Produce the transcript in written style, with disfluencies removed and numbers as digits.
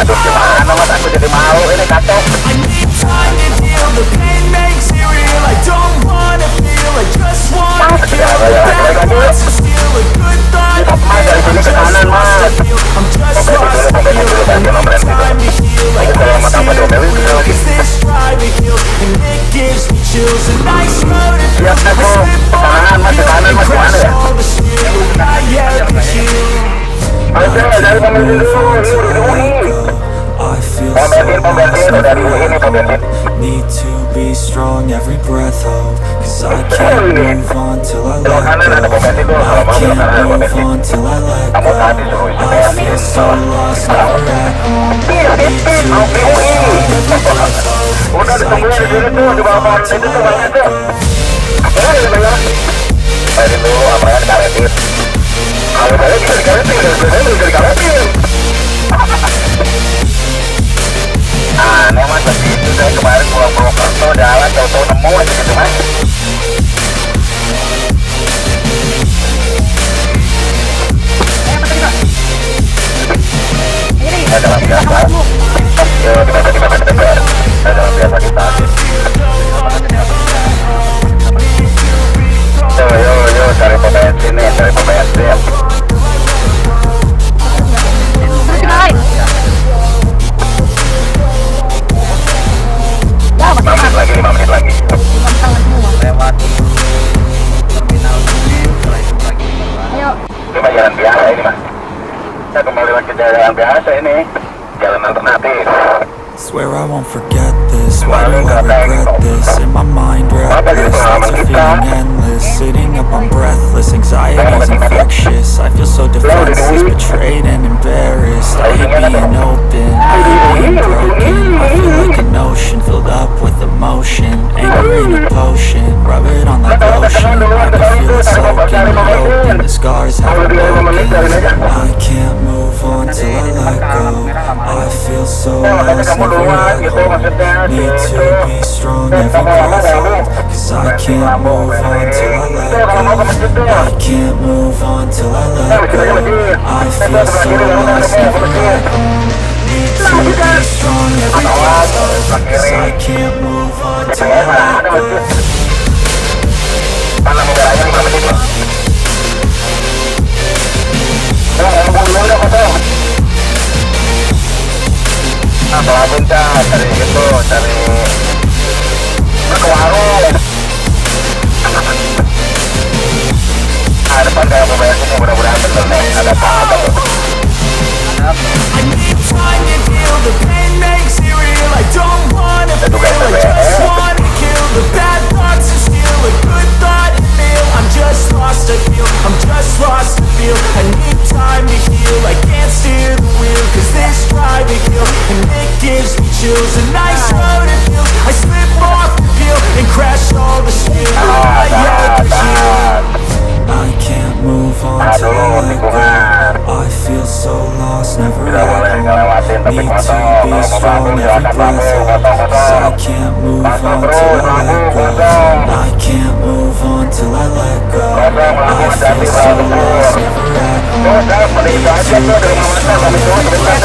Aduh gimana mas, aku jadi malu ini kacau. Dari sini ke kanan mas. Kalau mau tambah domeli bisa lagi. Siap aku, ke kanan mas, gimana ya? Ayo dari pembensin dulu, pembensin udah di ini pembensin. Need to be strong every breath, oh, cause I can't move on till I let go. I can't move on till I let go. I feel so lost, never at home. Need to be strong every breath, oh, cause I can't move on till I let go. Dari dulu apa yang dikaretin. Kalau saya bisa dikaretin. Aneh mas, begitu saya kemarin pulang Purwokerto jalan tahu-tahu nemu aja gitu mas. Dalam biasa, dalam biasa kita. Yo, cari pembensin nih, cari pembensin. 5 menit lagi. Lewat terminal ini, setelah itu lagi. Ayo. Ini jalan biasa ini mas. Kita kembali lagi ke jalan biasa ini, jalan alternatif. Swear I won't forget this. Why do I regret this? In my mind reckless, thoughts are feeling endless. Sitting up, I'm breathless. Anxiety's infectious. I feel so defenseless, betrayed and embarrassed. I hate being open, I hate being broken. I feel like an ocean filled up with emotion. Anger in a potion, rub it on like lotion. I can feel it soaking, open. The scars haven't broken. I can't move on till I let go. I feel so lost, never let go. Need to be strong every breath, oh, cause I can't move on till I let go. I can't move on till I let go. I feel so lost, never let go. Need to be strong every breath, oh, cause I can't move on till I let go. Setelah puncak, cari gitu, cari ke warung. Depan kayak mobil sini, mudah-mudahan bener nih, ada apa-apa tuh. Itu kayak I'm just lost, I feel, I'm just lost to feel. I need time to heal, I can't steer the wheel, cause this drive me kill, and it gives me chills. A nice road it feels, I slip off the peel, and crash all the steel. I can't move on till I let go. I feel so lost, never at home. Need to be strong every breath, oh, cause I can't move on till I let go. I can't move on till I let go. I feel so lost, never at home. Need to be strong every breath,